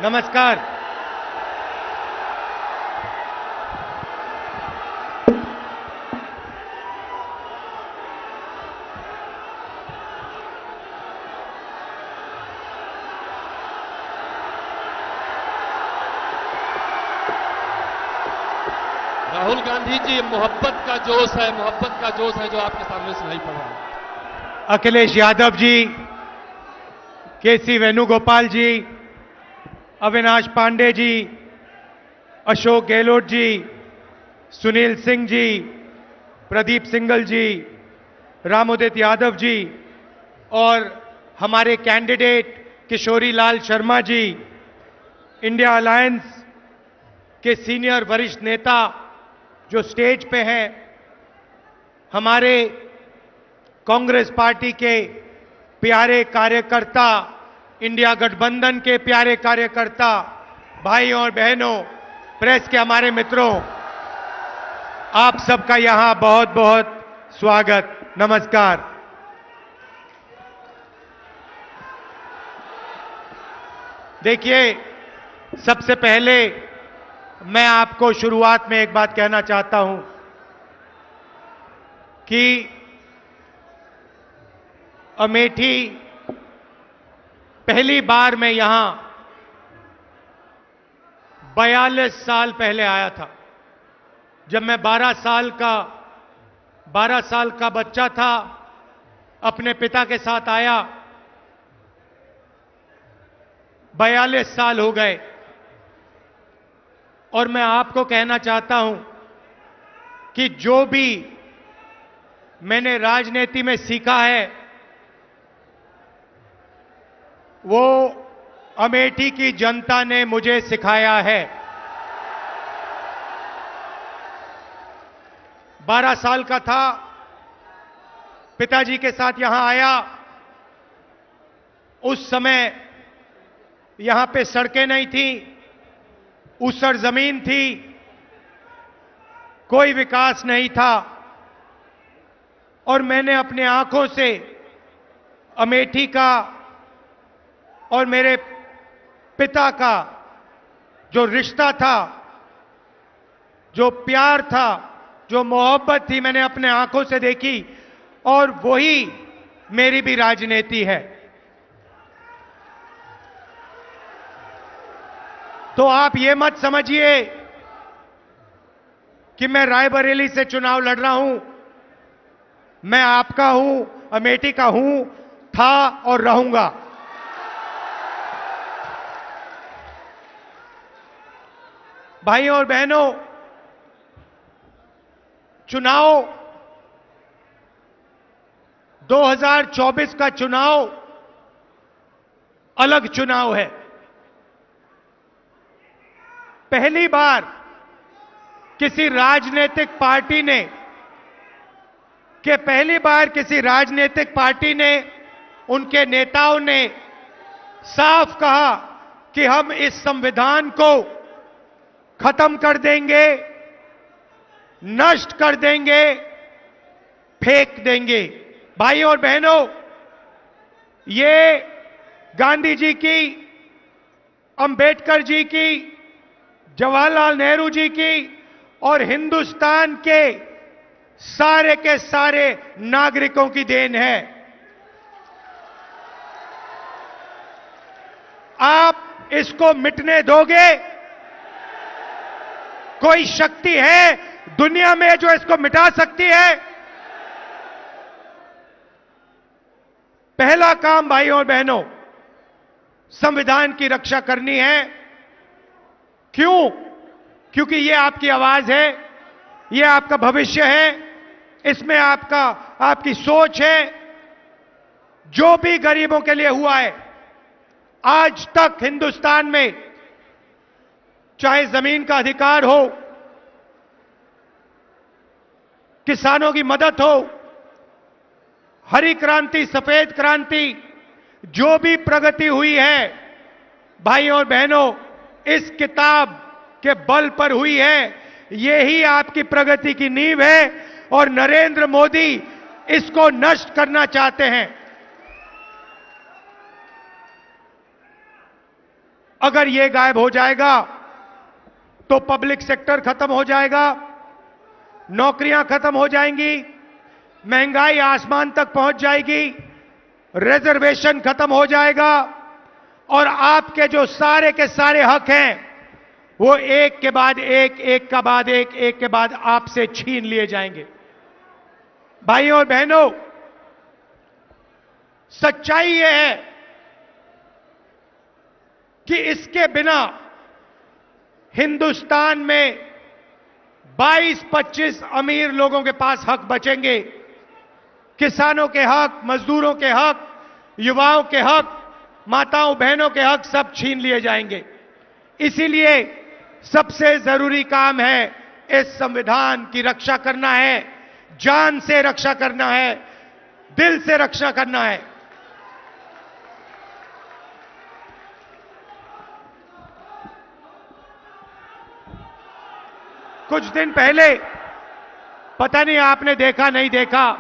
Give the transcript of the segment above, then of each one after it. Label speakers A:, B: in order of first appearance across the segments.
A: नमस्कार।
B: राहुल गांधी जी, मोहब्बत का जोश है जो आपके सामने सुनाई पड़ रहा है।
A: अखिलेश यादव जी, केसी वेणुगोपाल जी, अविनाश पांडे जी, अशोक गहलोत जी, सुनील सिंह जी, प्रदीप सिंगल जी, रामोदित यादव जी और हमारे candidate Kishori Lal Sharma ji, India alliance के सीनियर वरिष्ठ नेता जो स्टेज पे हैं, हमारे कांग्रेस पार्टी के प्यारे कार्यकर्ता, इंडिया गठबंधन के प्यारे कार्यकर्ता, भाइयों और बहनों, प्रेस के हमारे मित्रों, आप सबका यहां बहुत बहुत स्वागत, नमस्कार। देखिए, सबसे पहले मैं आपको शुरुआत में एक बात कहना चाहता हूं कि अमेठी पहली बार मैं यहां 42 साल पहले आया था। जब मैं 12 साल का बच्चा था, अपने पिता के साथ आया। 42 साल हो गए और मैं आपको कहना चाहता हूं कि जो भी मैंने राजनीति में सीखा है वो अमेठी की जनता ने मुझे सिखाया है। 12 साल का था, पिताजी के साथ यहां आया। उस समय यहां पे सड़कें नहीं थी, ऊसर जमीन थी, कोई विकास नहीं था और मैंने अपने आंखों से अमेठी का और मेरे पिता का जो रिश्ता था, जो प्यार था, जो मोहब्बत थी, मैंने अपने आंखों से देखी और वही मेरी भी राजनीति है। तो आप ये मत समझिए कि मैं रायबरेली से चुनाव लड़ रहा हूं। मैं आपका हूं, अमेठी का हूं, था और रहूंगा। भाइयों और बहनों, चुनाव 2024 का चुनाव अलग चुनाव है। पहली बार किसी राजनीतिक पार्टी ने उनके नेताओं ने साफ कहा कि हम इस संविधान को खत्म कर देंगे, नष्ट कर देंगे, फेंक देंगे। भाइयों और बहनों, ये गांधी जी की, अंबेडकर जी की, जवाहरलाल नेहरू जी की और हिंदुस्तान के सारे नागरिकों की देन है। आप इसको मिटने दोगे? कोई शक्ति है दुनिया में जो इसको मिटा सकती है? पहला काम भाइयों और बहनों, संविधान की रक्षा करनी है। क्यों? क्योंकि ये आपकी आवाज है, ये आपका भविष्य है, इसमें आपकी सोच है। जो भी गरीबों के लिए हुआ है आज तक हिंदुस्तान में, चाहे जमीन का अधिकार हो, किसानों की मदद हो, हरी क्रांति, सफेद क्रांति, जो भी प्रगति हुई है भाइयों और बहनों, इस किताब के बल पर हुई है। यही आपकी प्रगति की नींव है और नरेंद्र मोदी इसको नष्ट करना चाहते हैं। अगर ये गायब हो जाएगा तो पब्लिक सेक्टर खत्म हो जाएगा, नौकरियां खत्म हो जाएंगी, महंगाई आसमान तक पहुंच जाएगी, रिजर्वेशन खत्म हो जाएगा और आपके जो सारे के सारे हक हैं वो एक के बाद एक का बाद एक के बाद आपसे छीन लिए जाएंगे। भाइयों और बहनों, सच्चाई यह है कि इसके बिना हिंदुस्तान में 22-25 अमीर लोगों के पास हक बचेंगे। किसानों के हक, मजदूरों के हक, युवाओं के हक, माताओं बहनों के हक सब छीन लिए जाएंगे। इसीलिए सबसे जरूरी काम है इस संविधान की रक्षा करना है, जान से रक्षा करना है, दिल से रक्षा करना है। कुछ दिन पहले, पता नहीं आपने देखा नहीं देखा,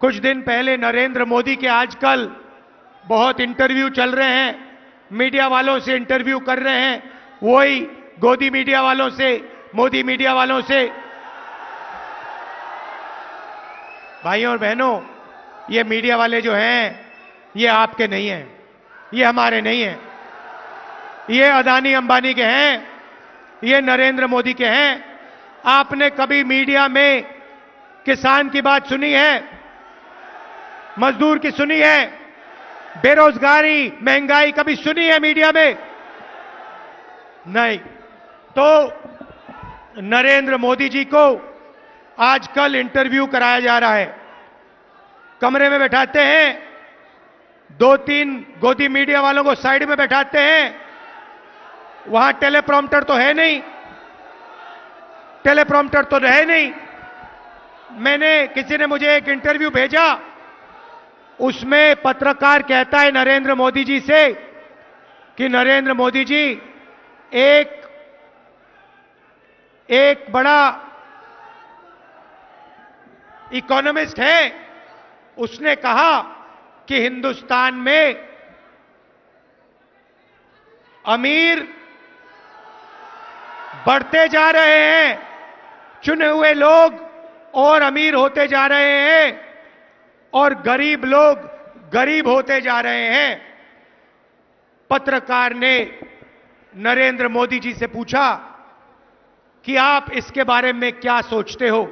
A: कुछ दिन पहले नरेंद्र मोदी के आजकल बहुत इंटरव्यू चल रहे हैं, मीडिया वालों से इंटरव्यू कर रहे हैं, वही गोदी मीडिया वालों से, मोदी मीडिया वालों से। भाइयों और बहनों, ये मीडिया वाले जो हैं ये आपके नहीं हैं, ये हमारे नहीं हैं, ये अदानी अंबानी के हैं, ये नरेंद्र मोदी के हैं। आपने कभी मीडिया में किसान की बात सुनी है, मजदूर की सुनी है, बेरोजगारी, महंगाई कभी सुनी है मीडिया में? नहीं। तो नरेंद्र मोदी जी को आजकल इंटरव्यू कराया जा रहा है, कमरे में बैठाते हैं, 2-3 गोदी मीडिया वालों को साइड में बैठाते हैं, वहां टेलीप्रॉम्प्टर तो है नहीं, टेलीप्रॉम्प्टर तो रहे नहीं। किसी ने मुझे एक इंटरव्यू भेजा, उसमें पत्रकार कहता है नरेंद्र मोदी जी से कि नरेंद्र मोदी जी, एक बड़ा इकोनॉमिस्ट है, उसने कहा कि हिंदुस्तान में अमीर बढ़ते जा रहे हैं, चुने हुए लोग और अमीर होते जा रहे हैं और गरीब लोग गरीब होते जा रहे हैं। पत्रकार ने नरेंद्र मोदी जी से पूछा कि आप इसके बारे में क्या सोचते हो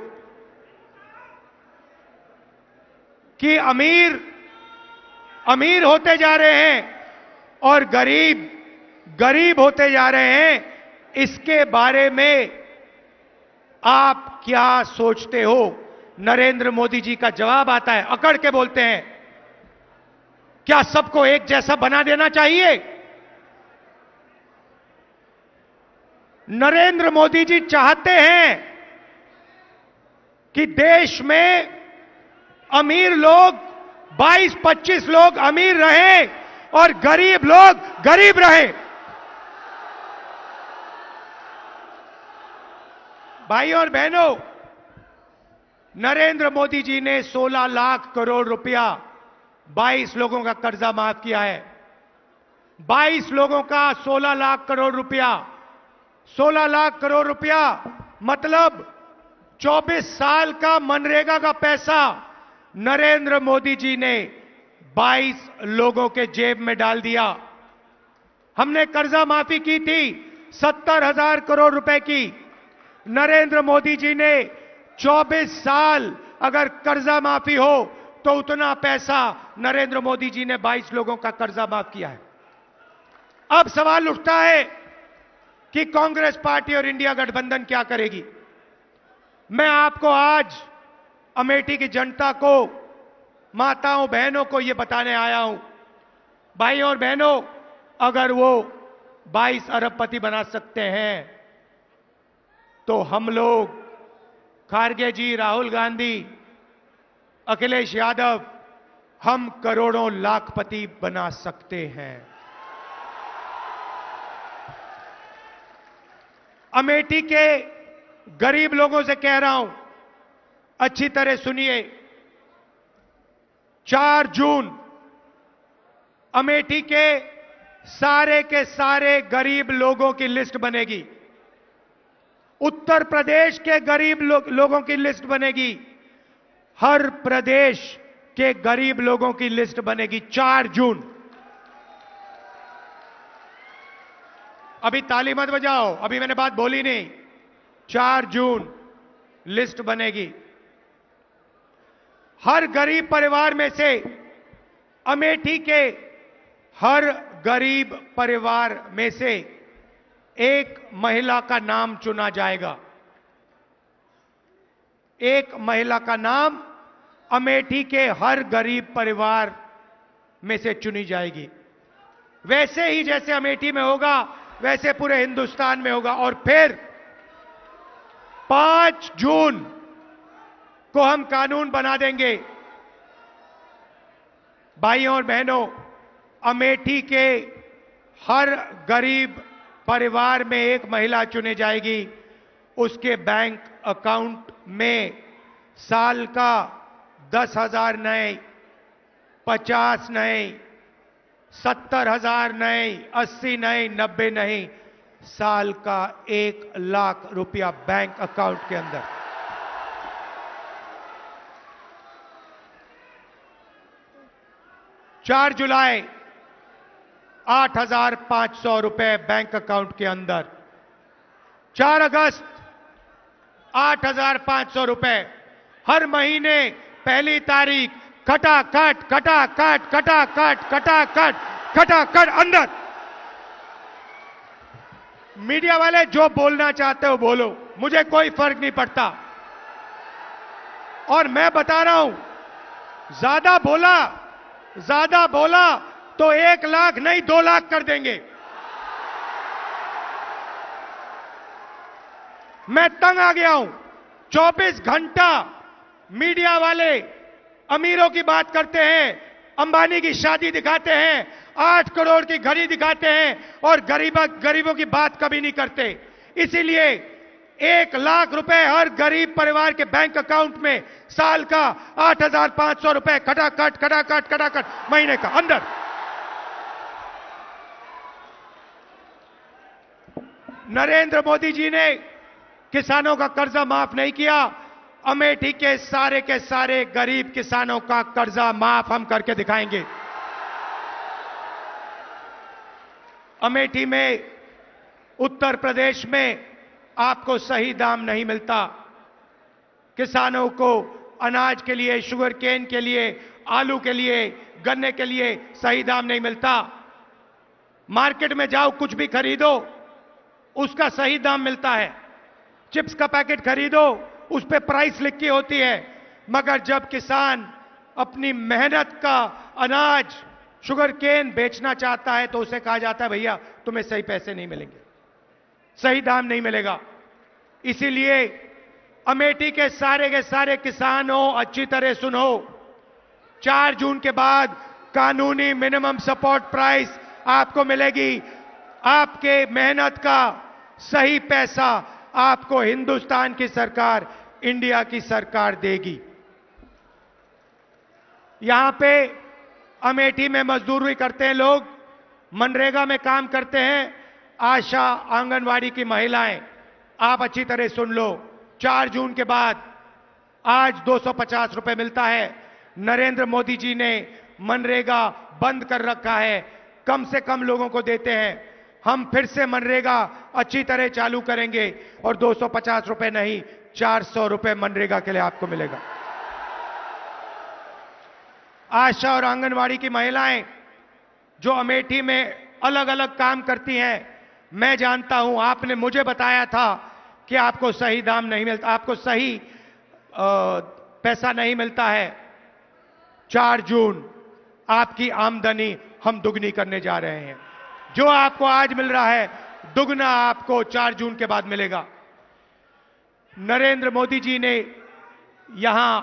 A: कि अमीर अमीर होते जा रहे हैं और गरीब गरीब होते जा रहे हैं, इसके बारे में आप क्या सोचते हो? नरेंद्र मोदी जी का जवाब आता है, अकड़ के बोलते हैं, क्या सबको एक जैसा बना देना चाहिए? नरेंद्र मोदी जी चाहते हैं कि देश में अमीर लोग 22-25 लोग अमीर रहें और गरीब लोग गरीब रहें। भाइयों और बहनों, नरेंद्र मोदी जी ने 16 लाख करोड़ रुपया 22 लोगों का कर्जा माफ किया है। 22 लोगों का 16 लाख करोड़ रुपया, 16 लाख करोड़ रुपया मतलब 24 साल का मनरेगा का पैसा नरेंद्र मोदी जी ने 22 लोगों के जेब में डाल दिया। हमने कर्जा माफी की थी 70,000 करोड़ रुपए की। नरेंद्र मोदी जी ने 24 साल अगर कर्जा माफी हो तो उतना पैसा नरेंद्र मोदी जी ने 22 लोगों का कर्जा माफ किया है। अब सवाल उठता है कि कांग्रेस पार्टी और इंडिया गठबंधन क्या करेगी। मैं आपको आज अमेठी की जनता को, माताओं बहनों को यह बताने आया हूं, भाइयों और बहनों, अगर वो 22 अरबपति बना सकते हैं तो हम लोग, खारगे जी, राहुल गांधी, अखिलेश यादव, हम करोड़ों लाखपति बना सकते हैं। अमेठी के गरीब लोगों से कह रहा हूं, अच्छी तरह सुनिए। 4 जून अमेठी के सारे के सारे गरीब लोगों की लिस्ट बनेगी। उत्तर प्रदेश के गरीब लोगों की लिस्ट बनेगी। हर प्रदेश के गरीब लोगों की लिस्ट बनेगी 4 जून। अभी ताली मत बजाओ, अभी मैंने बात बोली नहीं। 4 जून लिस्ट बनेगी। हर गरीब परिवार में से, अमेठी के हर गरीब परिवार में से एक महिला का नाम चुना जाएगा। एक महिला का नाम अमेठी के हर गरीब परिवार में से चुनी जाएगी। वैसे ही जैसे अमेठी में होगा वैसे पूरे हिंदुस्तान में होगा। और फिर 5 जून को हम कानून बना देंगे। भाइयों और बहनों, अमेठी के हर गरीब परिवार में एक महिला चुनी जाएगी। उसके बैंक अकाउंट में साल का 10,000 नहीं, 50 नहीं, 70,000 नहीं, 80 नहीं, 90 नहीं, साल का 1 लाख रुपया बैंक अकाउंट के अंदर। 4 जुलाई 8,500 रुपए बैंक अकाउंट के अंदर। 4 अगस्त 8,500 रुपए। हर महीने पहली तारीख खटाखट खटाखट खटाखट खटाखट खटाखट अंदर। मीडिया वाले जो बोलना चाहते हो बोलो, मुझे कोई फर्क नहीं पड़ता। और मैं बता रहा हूं, ज्यादा बोला तो 1 लाख नहीं 2 लाख कर देंगे। मैं तंग आ गया हूं। 24 घंटा मीडिया वाले अमीरों की बात करते हैं, अंबानी की शादी दिखाते हैं, 8 करोड़ की घड़ी दिखाते हैं और गरीबों की बात कभी नहीं करते। इसीलिए 1 लाख रुपए हर गरीब परिवार के बैंक अकाउंट में, साल का 8,500 रुपए खटाखट खटाखट खटाखट महीने का अंदर। नरेंद्र मोदी जी ने किसानों का कर्जा माफ नहीं किया। अमेठी के सारे गरीब किसानों का कर्जा माफ हम करके दिखाएंगे। अमेठी में, उत्तर प्रदेश में आपको सही दाम नहीं मिलता। किसानों को अनाज के लिए, शुगर केन के लिए, आलू के लिए, गन्ने के लिए सही दाम नहीं मिलता। मार्केट में जाओ, कुछ भी खरीदो, उसका सही दाम मिलता है। चिप्स का पैकेट खरीदो, उस पे प्राइस लिखी होती है। मगर जब किसान अपनी मेहनत का अनाज, शुगर केन बेचना चाहता है तो उसे कहा जाता है भैया तुम्हें सही पैसे नहीं मिलेंगे, सही दाम नहीं मिलेगा। इसीलिए अमेठी के सारे किसानों, अच्छी तरह सुनो, 4 जून के बाद कानूनी मिनिमम सपोर्ट प्राइस आपको मिलेगी। आपके मेहनत का सही पैसा आपको हिंदुस्तान की सरकार, इंडिया की सरकार देगी। यहां पे अमेठी में मजदूरी करते हैं लोग, मनरेगा में काम करते हैं, आशा आंगनवाड़ी की महिलाएं। आप अच्छी तरह सुन लो, 4 जून के बाद आज 250 रुपए मिलता है। नरेंद्र मोदी जी ने मनरेगा बंद कर रखा है, कम से कम लोगों को देते हैं। हम फिर से मनरेगा अच्छी तरह चालू करेंगे और 250 रुपए नहीं, 400 रुपए मनरेगा के लिए आपको मिलेगा। आशा और आंगनवाड़ी की महिलाएं जो अमेठी में अलग अलग काम करती हैं, मैं जानता हूं, आपने मुझे बताया था कि आपको सही दाम नहीं मिलता, आपको सही पैसा नहीं मिलता है। 4 जून आपकी आमदनी हम दुगनी करने जा रहे हैं। जो आपको आज मिल रहा है, दुगना आपको 4 जून के बाद मिलेगा। नरेंद्र मोदी जी ने यहां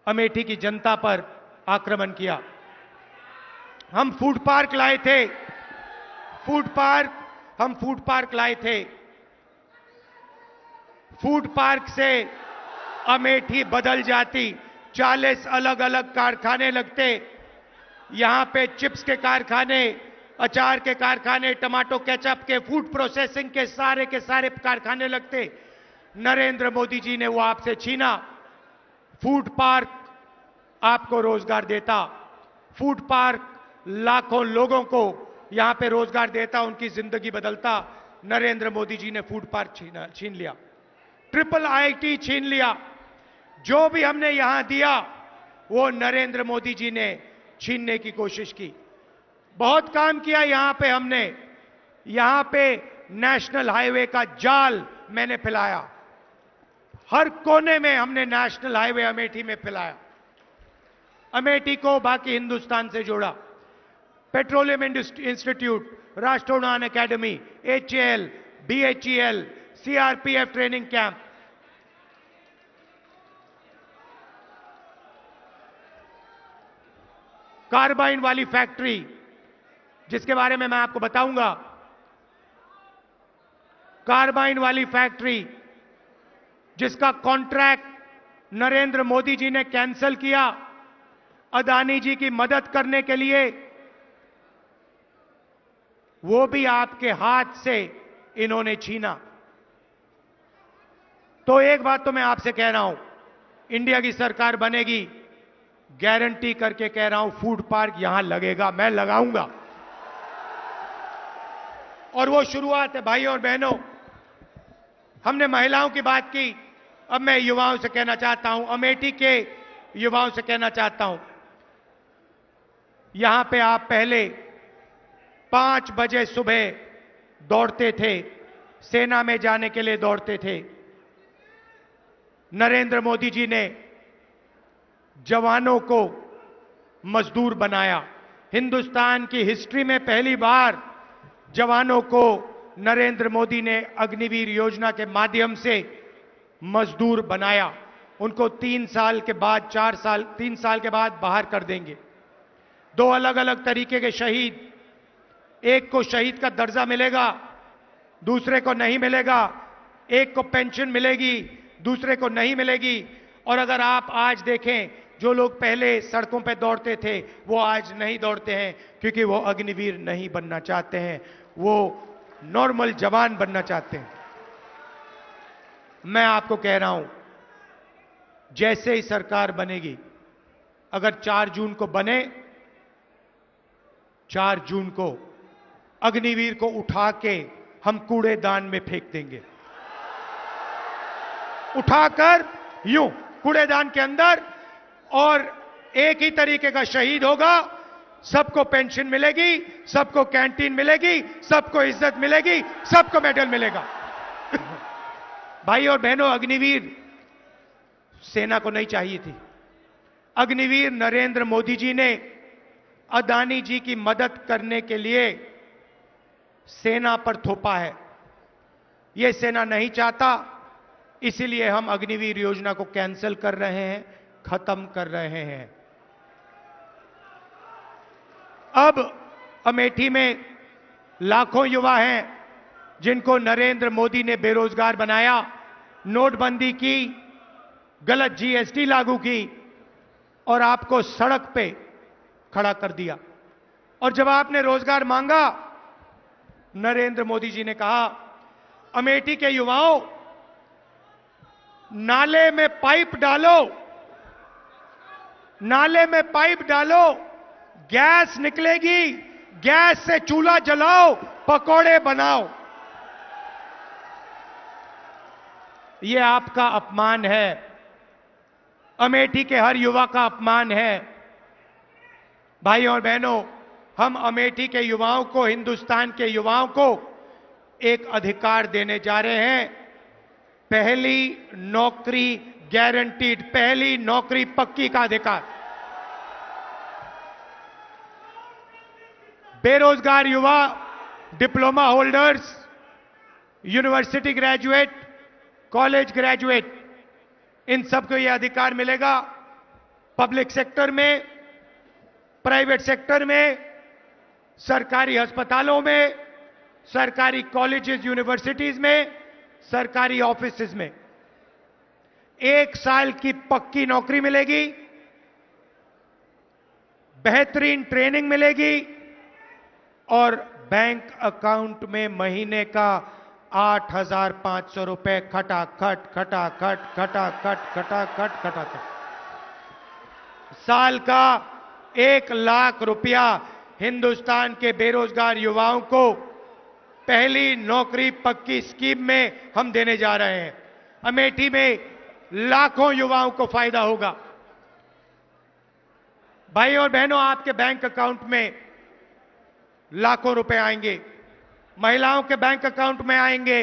A: अमेठी की जनता पर आक्रमण किया। हम फूड पार्क लाए थे, हम फूड पार्क लाए थे। फूड पार्क से अमेठी बदल जाती। 40 अलग अलग कारखाने लगते। यहां पे चिप्स के कारखाने, अचार के कारखाने, टमाटो केचप के, फूड प्रोसेसिंग के सारे कारखाने लगते। नरेंद्र मोदी जी ने वो आपसे छीना। फूड पार्क आपको रोजगार देता। फूड पार्क लाखों लोगों को यहां पे रोजगार देता, उनकी जिंदगी बदलता। नरेंद्र मोदी जी ने फूड पार्क छीन लिया। ट्रिपल आईटी छीन लिया। जो भी हमने यहां दिया वो नरेंद्र मोदी जी ने छीनने की कोशिश की। बहुत काम किया यहां पे हमने। यहां पे नेशनल हाईवे का जाल मैंने फैलाया। हर कोने में हमने नेशनल हाईवे अमेठी में फैलाया। अमेठी को बाकी हिंदुस्तान से जोड़ा। पेट्रोलियम इंस्टीट्यूट, राष्ट्रोड़ान academy, HAL, BHEL, CRPF training camp, carbine वाली फैक्ट्री जिसके बारे में मैं आपको बताऊंगा। कार्बाइन वाली फैक्ट्री जिसका कॉन्ट्रैक्ट नरेंद्र मोदी जी ने कैंसिल किया अदानी जी की मदद करने के लिए, वो भी आपके हाथ से इन्होंने छीना। तो एक बात तो मैं आपसे कह रहा हूं, इंडिया की सरकार बनेगी, गारंटी करके कह रहा हूं, फूड पार्क यहां लगेगा, मैं लगाऊंगा। और वो शुरुआत है भाइयों और बहनों। हमने महिलाओं की बात की, अब मैं युवाओं से कहना चाहता हूं, अमेठी के युवाओं से कहना चाहता हूं, यहां पे आप पहले 5 बजे सुबह दौड़ते थे, सेना में जाने के लिए दौड़ते थे। नरेंद्र मोदी जी ने जवानों को मजदूर बनाया। हिंदुस्तान की हिस्ट्री में पहली बार जवानों को नरेंद्र मोदी ने अग्निवीर योजना के माध्यम से मजदूर बनाया। उनको 3 साल के बाद 3 साल के बाद बाहर कर देंगे। 2 अलग अलग तरीके के शहीद, एक को शहीद का दर्जा मिलेगा, दूसरे को नहीं मिलेगा। एक को पेंशन मिलेगी, दूसरे को नहीं मिलेगी। और अगर आप आज देखें, जो लोग पहले सड़कों पर दौड़ते थे वो आज नहीं दौड़ते हैं, क्योंकि वो अग्निवीर नहीं बनना चाहते हैं, वो नॉर्मल जवान बनना चाहते हैं। मैं आपको कह रहा हूं, जैसे ही सरकार बनेगी, अगर 4 जून को बने, 4 जून को अग्निवीर को उठा के हम कूड़ेदान में फेंक देंगे। उठाकर यूं कूड़ेदान के अंदर, और एक ही तरीके का शहीद होगा। सबको पेंशन मिलेगी, सबको कैंटीन मिलेगी, सबको इज्जत मिलेगी, सबको मेडल मिलेगा। भाई और बहनों, अग्निवीर सेना को नहीं चाहिए थी। अग्निवीर नरेंद्र मोदी जी ने अदानी जी की मदद करने के लिए सेना पर थोपा है। यह सेना नहीं चाहता, इसीलिए हम अग्निवीर योजना को कैंसिल कर रहे हैं, खत्म कर रहे हैं। अब अमेठी में लाखों युवा हैं जिनको नरेंद्र मोदी ने बेरोजगार बनाया, नोटबंदी की, गलत जीएसटी लागू की और आपको सड़क पे खड़ा कर दिया। और जब आपने रोजगार मांगा, नरेंद्र मोदी जी ने कहा, अमेठी के युवाओं, नाले में पाइप डालो, नाले में पाइप डालो, गैस निकलेगी, गैस से चूल्हा जलाओ, पकौड़े बनाओ। यह आपका अपमान है, अमेठी के हर युवा का अपमान है। भाइयों और बहनों, हम अमेठी के युवाओं को, हिंदुस्तान के युवाओं को एक अधिकार देने जा रहे हैं। पहली नौकरी गारंटीड, पहली नौकरी पक्की का अधिकार। बेरोजगार युवा, diploma holders, university graduate, college graduate, इन सबको यह अधिकार मिलेगा। पब्लिक सेक्टर में, प्राइवेट सेक्टर में, सरकारी अस्पतालों में, सरकारी कॉलेजेस यूनिवर्सिटीज में, सरकारी ऑफिसेज में 1 साल की पक्की नौकरी मिलेगी, बेहतरीन ट्रेनिंग मिलेगी और बैंक अकाउंट में महीने का 8,500 रुपए खटाखट खटाखट खटाखट खटाखट खटाखट, साल का 1,00,000 रुपया हिंदुस्तान के बेरोजगार युवाओं को पहली नौकरी पक्की स्कीम में हम देने जा रहे हैं। अमेठी में लाखों युवाओं को फायदा होगा। भाई और बहनों, आपके बैंक अकाउंट में लाखों रुपए आएंगे, महिलाओं के बैंक अकाउंट में आएंगे,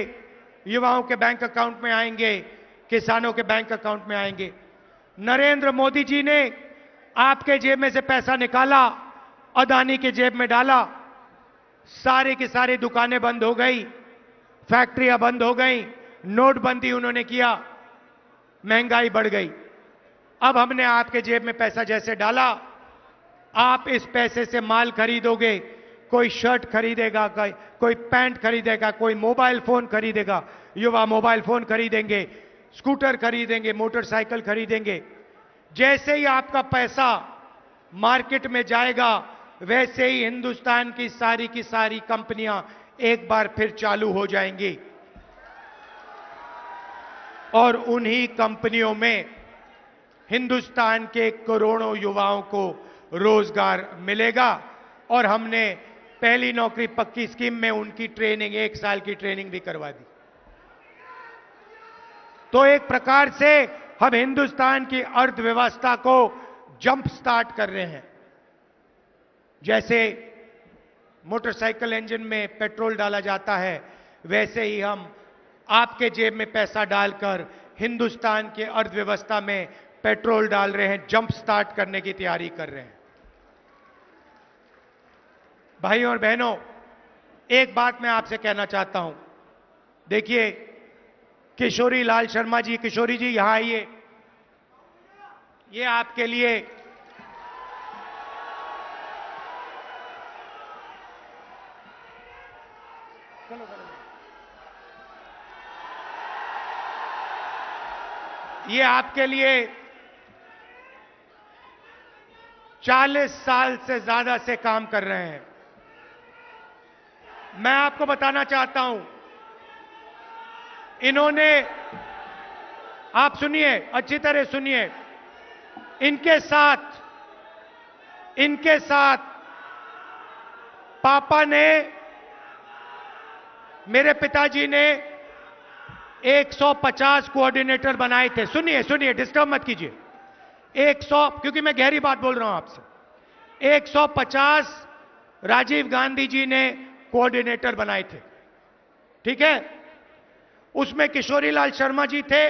A: युवाओं के बैंक अकाउंट में आएंगे, किसानों के बैंक अकाउंट में आएंगे। नरेंद्र मोदी जी ने आपके जेब में से पैसा निकाला, अदानी के जेब में डाला, सारी की सारी दुकानें बंद हो गई, फैक्ट्रियां बंद हो गई, नोटबंदी उन्होंने किया, महंगाई बढ़ गई। अब हमने आपके जेब में पैसा जैसे डाला, आप इस पैसे से माल खरीदोगे, कोई शर्ट खरीदेगा, कोई पैंट खरीदेगा, कोई मोबाइल फोन खरीदेगा, युवा मोबाइल फोन खरीदेंगे, स्कूटर खरीदेंगे, मोटरसाइकिल खरीदेंगे। जैसे ही आपका पैसा मार्केट में जाएगा, वैसे ही हिंदुस्तान की सारी कंपनियां एक बार फिर चालू हो जाएंगी और उन्हीं कंपनियों में हिंदुस्तान के करोड़ों युवाओं को रोजगार मिलेगा। और हमने पहली नौकरी पक्की स्कीम में उनकी ट्रेनिंग, 1 साल की ट्रेनिंग भी करवा दी। तो एक प्रकार से हम हिंदुस्तान की अर्थव्यवस्था को जंप स्टार्ट कर रहे हैं। जैसे मोटरसाइकिल इंजन में पेट्रोल डाला जाता है, वैसे ही हम आपके जेब में पैसा डालकर हिंदुस्तान की अर्थव्यवस्था में पेट्रोल डाल रहे हैं, जंप स्टार्ट करने की तैयारी कर रहे हैं। भाई और बहनों, एक बात मैं आपसे कहना चाहता हूं। देखिए, किशोरी लाल शर्मा जी, किशोरी जी यहां आइए। ये आपके लिए ये आपके लिए 40 साल से ज्यादा से काम कर रहे हैं। मैं आपको बताना चाहता हूं, इन्होंने, आप सुनिए, अच्छी तरह सुनिए, इनके साथ पापा ने, मेरे पिताजी ने 150 कोऑर्डिनेटर बनाए थे। सुनिए सुनिए, डिस्टर्ब मत कीजिए। 100, क्योंकि मैं गहरी बात बोल रहा हूं आपसे। 150 राजीव गांधी जी ने कोऑर्डिनेटर बनाए थे, ठीक है? उसमें किशोरी लाल शर्मा जी थे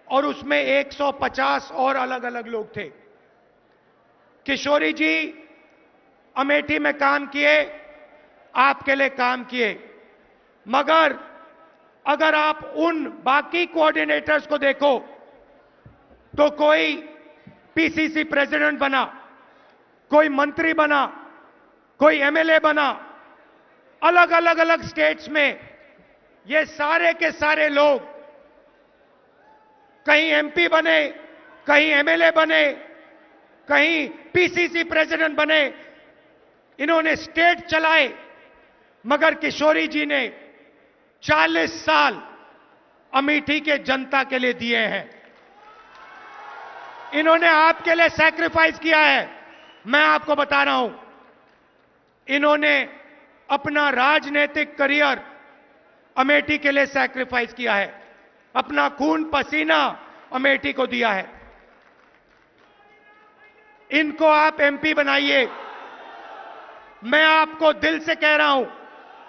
A: और उसमें 150 और अलग अलग लोग थे। किशोरी जी अमेठी में काम किए, आपके लिए काम किए, मगर अगर आप उन बाकी कोऑर्डिनेटर्स को देखो तो कोई पीसीसी प्रेसिडेंट बना, कोई मंत्री बना, कोई एमएलए बना, अलग अलग अलग स्टेट्स में ये सारे के सारे लोग कहीं एमपी बने, कहीं एमएलए बने, कहीं पीसीसी प्रेसिडेंट बने, इन्होंने स्टेट चलाए। मगर किशोरी जी ने 40 साल अमेठी के जनता के लिए दिए हैं। इन्होंने आपके लिए सैक्रिफाइस किया है। मैं आपको बता रहा हूं, इन्होंने अपना राजनीतिक करियर अमेठी के लिए सैक्रिफाइस किया है, अपना खून पसीना अमेठी को दिया है। इनको आप एमपी बनाइए। मैं आपको दिल से कह रहा हूं,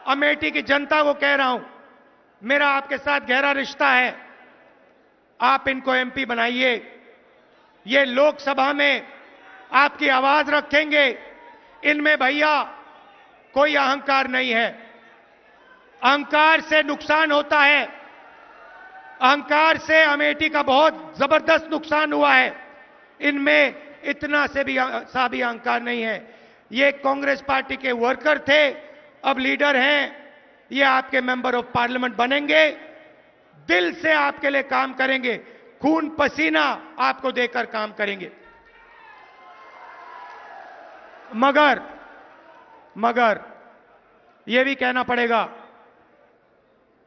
A: अमेठी की जनता को कह रहा हूं, मेरा आपके साथ गहरा रिश्ता है। आप इनको एमपी बनाइए। ये लोकसभा में आपकी आवाज रखेंगे। इनमें भैया कोई अहंकार नहीं है। अहंकार से नुकसान होता है। अहंकार से अमेठी का बहुत जबरदस्त नुकसान हुआ है। इनमें इतना से भी अहंकार नहीं है। ये कांग्रेस पार्टी के वर्कर थे, अब लीडर हैं। ये आपके मेंबर ऑफ पार्लियामेंट बनेंगे, दिल से आपके लिए काम करेंगे, खून पसीना आपको देकर काम करेंगे। मगर यह भी कहना पड़ेगा,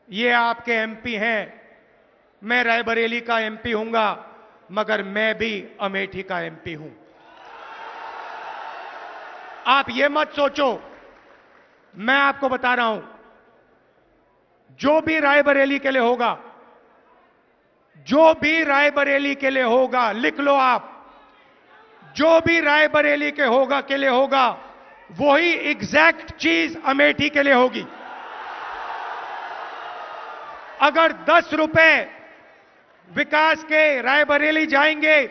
A: ये आपके एमपी हैं, मैं रायबरेली का एमपी हूंगा, मगर मैं भी अमेठी का एमपी हूं। आप ये मत सोचो, मैं आपको बता रहा हूं, जो भी रायबरेली के लिए होगा, जो भी रायबरेली के लिए होगा, लिख लो आप, जो भी रायबरेली के लिए होगा, वही एग्जैक्ट चीज अमेठी के लिए होगी। अगर 10 रुपए विकास के रायबरेली जाएंगे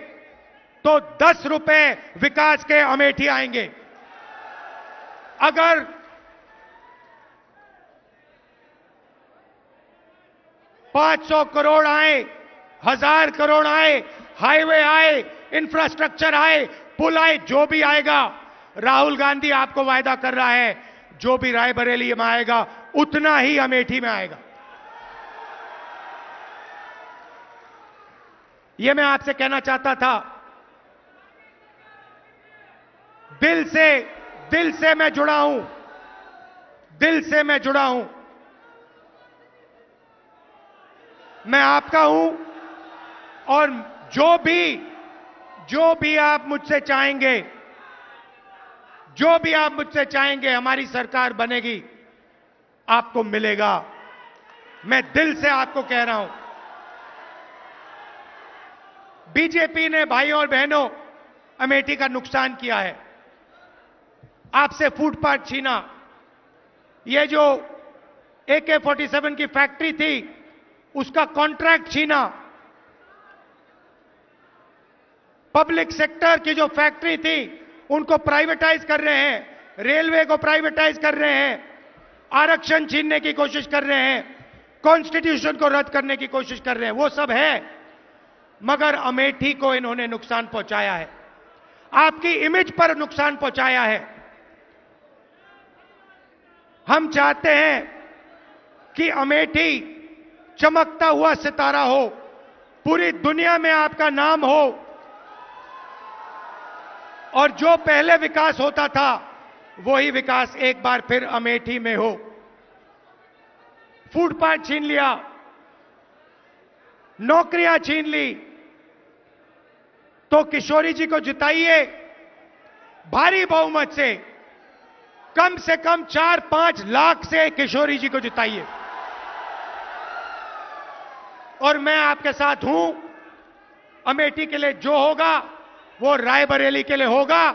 A: तो 10 रुपए विकास के अमेठी आएंगे। अगर 500 करोड़ आए, 1000 करोड़ आए, हाईवे आए, इंफ्रास्ट्रक्चर आए, पुल आए, जो भी आएगा, राहुल गांधी आपको वायदा कर रहा है, जो भी रायबरेली में आएगा उतना ही अमेठी में आएगा। यह मैं आपसे कहना चाहता था। दिल से मैं जुड़ा हूं, दिल से मैं जुड़ा हूं। मैं आपका हूं और जो भी आप मुझसे चाहेंगे, जो भी आप मुझसे चाहेंगे, हमारी सरकार बनेगी, आपको मिलेगा। मैं दिल से आपको कह रहा हूं। बीजेपी ने भाइयों और बहनों अमेठी का नुकसान किया है, आपसे फुटपाथ छीना, यह जो AK-47 की फैक्ट्री थी उसका कॉन्ट्रैक्ट छीना, पब्लिक सेक्टर की जो फैक्ट्री थी उनको प्राइवेटाइज कर रहे हैं, रेलवे को प्राइवेटाइज कर रहे हैं, आरक्षण छीनने की कोशिश कर रहे हैं, कॉन्स्टिट्यूशन को रद्द करने की कोशिश कर रहे हैं, वो सब है, मगर अमेठी को इन्होंने नुकसान पहुंचाया है, आपकी इमेज पर नुकसान पहुंचाया है। हम चाहते हैं कि अमेठी चमकता हुआ सितारा हो, पूरी दुनिया में आपका नाम हो, और जो पहले विकास होता था वही विकास एक बार फिर अमेठी में हो। फुटपाथ छीन लिया, नौकरियां छीन ली, तो किशोरी जी को जिताइए भारी बहुमत से कम 4-5 लाख से किशोरी जी को जिताइए। और मैं आपके साथ हूं, अमेठी के लिए जो होगा वो रायबरेली के लिए होगा।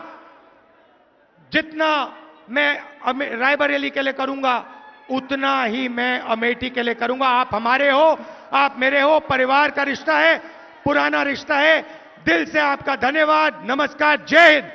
A: जितना मैं रायबरेली के लिए करूंगा उतना ही मैं अमेठी के लिए करूंगा। आप हमारे हो, आप मेरे हो, परिवार का रिश्ता है, पुराना रिश्ता है। दिल से आपका धन्यवाद, नमस्कार, जय हिंद।